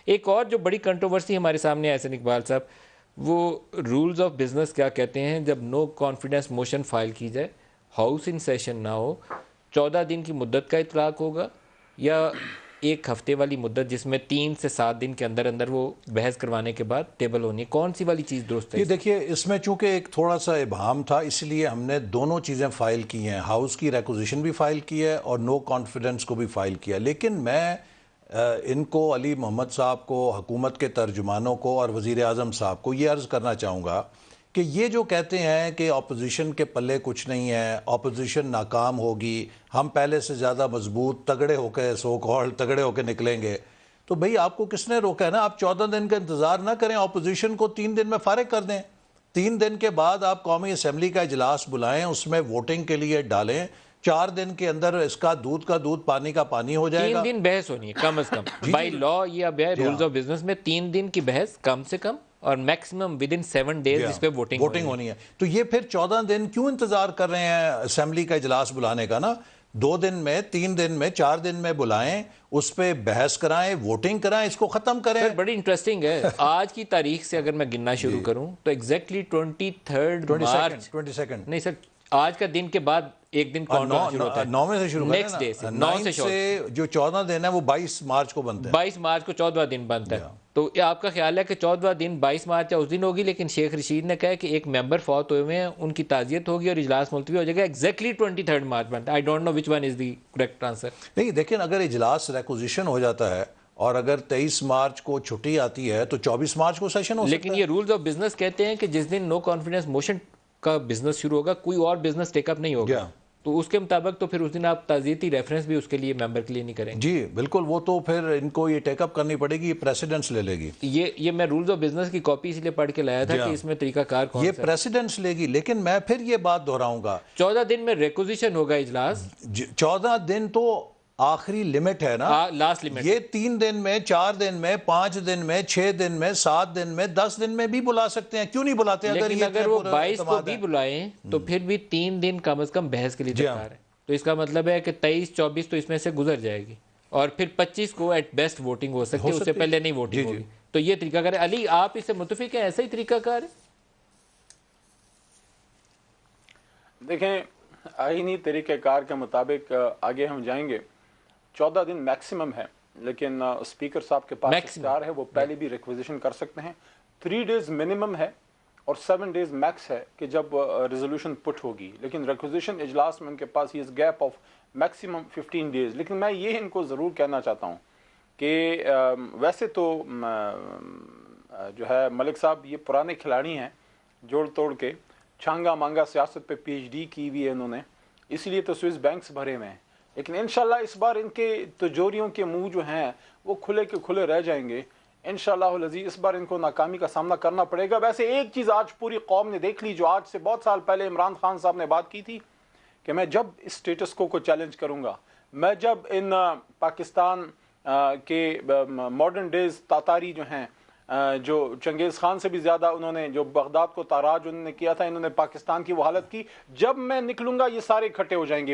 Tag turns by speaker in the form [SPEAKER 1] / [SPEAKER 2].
[SPEAKER 1] ایک اور جو بڑی کنٹروورسی ہمارے سامنے ہے حسن اقبال صاحب، وہ رولز آف بزنس کیا کہتے ہیں، جب نو کانفیڈنس موشن فائل کی جائے، ہاؤس ان سیشن نہ ہو، 14 دن کی مدت کا اطلاق ہوگا یا ایک ہفتے والی مدت جس میں 3 سے 7 دن کے اندر اندر وہ بحث کروانے کے بعد ٹیبل ہونی ہے، کون سی والی چیز درست ہے؟
[SPEAKER 2] یہ دیکھیے اس میں چونکہ ایک تھوڑا سا ابہام تھا، اس لیے ہم نے دونوں چیزیں فائل کی ہیں، ہاؤس کی ریکوزیشن بھی فائل کی ہے اور نو کانفیڈنس کو بھی فائل کیا. لیکن میں ان کو، علی محمد صاحب کو، حکومت کے ترجمانوں کو اور وزیر اعظم صاحب کو یہ عرض کرنا چاہوں گا کہ یہ جو کہتے ہیں کہ اپوزیشن کے پلے کچھ نہیں ہے، اپوزیشن ناکام ہوگی، ہم پہلے سے زیادہ مضبوط تگڑے ہو کے سو کال تگڑے ہو کے نکلیں گے، تو بھئی آپ کو کس نے روکا ہے نا؟ آپ 14 دن کا انتظار نہ کریں، اپوزیشن کو 3 دن میں فارغ کر دیں. 3 دن کے بعد آپ قومی اسمبلی کا اجلاس بلائیں، اس میں ووٹنگ کے لیے ڈالیں، 4 دن کے اندر اس کا دودھ پانی کا پانی ہو جائے گا.
[SPEAKER 1] 3 دن بحث ہونی ہے کم از کم، بائی لا یہ اب ہے رولز آف بزنس میں 3 دن کی بحث کم سے کم اور میکسیمم ود ان 7 ڈیز جس پہ ووٹنگ
[SPEAKER 2] ہونی ہے. تو یہ پھر 14 دن کیوں انتظار کر رہے ہیں اسمبلی کا اجلاس بلانے کا نا؟ 2 دن میں، 3 دن میں، 4 دن میں بلائیں، اس پہ بحث کرائیں، ووٹنگ کرائیں، اس کو ختم کریں.
[SPEAKER 1] بڑی انٹرسٹنگ ہے. آج کی تاریخ سے اگر میں گننا شروع کروں تو ایگزیکٹلی 23 مارچ،
[SPEAKER 2] 22
[SPEAKER 1] نہیں سر، آج کا دن کے بعد ایک دن کاؤنٹ ہونا شروع ہوتا ہے،
[SPEAKER 2] 9 سے شروع کریں
[SPEAKER 1] نیکسٹ ڈے سے،
[SPEAKER 2] 9
[SPEAKER 1] سے
[SPEAKER 2] جو 14 دن ہے وہ 22 مارچ کو بنتا ہے.
[SPEAKER 1] 22 مارچ کو 14واں دن بنتا ہے. تو آپ کا خیال ہے کہ 14واں دن 22 مارچ اس دن ہوگی، لیکن شیخ رشید نے کہا کہ ایک ممبر فوت ہوئے ہوئے ہیں، ان کی تعزیت ہوگی اور اجلاس ملتوی ہو جائے گا. ایگزیکٹلی 23 مارچ بنتا ہے. I don't know which one is the correct answer.
[SPEAKER 2] نہیں دیکھیں، اگر اجلاس ریکوزیشن ہو جاتا ہے اور اگر 23 مارچ کو چھٹی آتی ہے تو 24 مارچ کو سیشن ہو سکتا ہے.
[SPEAKER 1] لیکن یہ رولز آف بزنس کہتے ہیں کہ جس دن نو کانفیڈنس موشن کا بزنس شروع ہوگا کوئی اور بزنس ٹیک اپ نہیں ہوگا. تو اس کے مطابق تو پھر اس دن آپ تعزیتی ریفرنس بھی اس کے لیے ممبر کے لیے نہیں کریں گے.
[SPEAKER 2] جی بالکل، وہ تو پھر ان کو یہ ٹیک اپ کرنی پڑے گی، یہ پریسیڈنس لے لے گی.
[SPEAKER 1] یہ میں رولز آف بزنس کی کاپی اس لیے پڑھ کے لایا تھا کہ اس میں طریقہ کار کون سا ہے.
[SPEAKER 2] یہ پریسیڈنس لے گی. لیکن میں پھر یہ بات دہراؤں گا،
[SPEAKER 1] 14 دن میں ریکوزیشن ہوگا اجلاس.
[SPEAKER 2] 14 دن تو آخری لمٹ ہے نا،
[SPEAKER 1] لاسٹ لمٹ.
[SPEAKER 2] یہ 3 دن میں، 4 دن میں، 5 دن میں، 6 دن میں، 7 دن میں، 10 دن میں بھی بلا سکتے ہیں. کیوں نہیں بلاتے؟
[SPEAKER 1] لیکن اگر وہ 22 کو بھی بلائیں تو پھر بھی 3 دن کم از کم بحث کے لیے درکار ہے. تو اس کا مطلب ہے کہ 23 24 تو اس میں سے گزر جائے گی اور پھر 25 کو ایٹ بیسٹ ووٹنگ ہو سکتی ہے، اس سے پہلے نہیں ووٹنگ ہوگی. تو یہ طریقہ کار ہے. علی آپ اس سے متفق ہیں؟ ایسا ہی طریقہ کار ہے؟
[SPEAKER 3] دیکھیں، آئینی طریقہ کار کے مطابق آگے ہم جائیں گے. 14 دن میکسیمم ہے، لیکن اسپیکر صاحب کے پاس اختیار ہے، وہ پہلے بھی ریکویزیشن کر سکتے ہیں. 3 ڈیز منیمم ہے اور 7 ڈیز میکس ہے کہ جب ریزولوشن پٹ ہوگی. لیکن ریکوزیشن اجلاس میں ان کے پاس یہ گیپ آف میکسیمم 15 ڈیز. لیکن میں یہ ان کو ضرور کہنا چاہتا ہوں کہ ویسے تو جو ہے ملک صاحب یہ پرانے کھلاڑی ہیں، جوڑ توڑ کے چھانگا مانگا سیاست پہ PhD کی ہوئی ہے انہوں نے، اس لیے تو سوئس بینکس بھرے ہوئے ہیں. لیکن انشاءاللہ اس بار ان کے تجوریوں کے منہ جو ہیں وہ کھلے کے کھلے رہ جائیں گے. انشاءاللہ العزیز اس بار ان کو ناکامی کا سامنا کرنا پڑے گا. ویسے ایک چیز آج پوری قوم نے دیکھ لی، جو آج سے بہت سال پہلے عمران خان صاحب نے بات کی تھی کہ میں جب اس سٹیٹس کو چیلنج کروں گا، میں جب ان پاکستان کے ماڈرن ڈیز تاتاری جو ہیں، جو چنگیز خان سے بھی زیادہ انہوں نے جو بغداد کو تاراج انہوں نے کیا تھا، انہوں نے پاکستان کی وہ حالت کی، جب میں نکلوں گا یہ سارے اکٹھے ہو جائیں گے.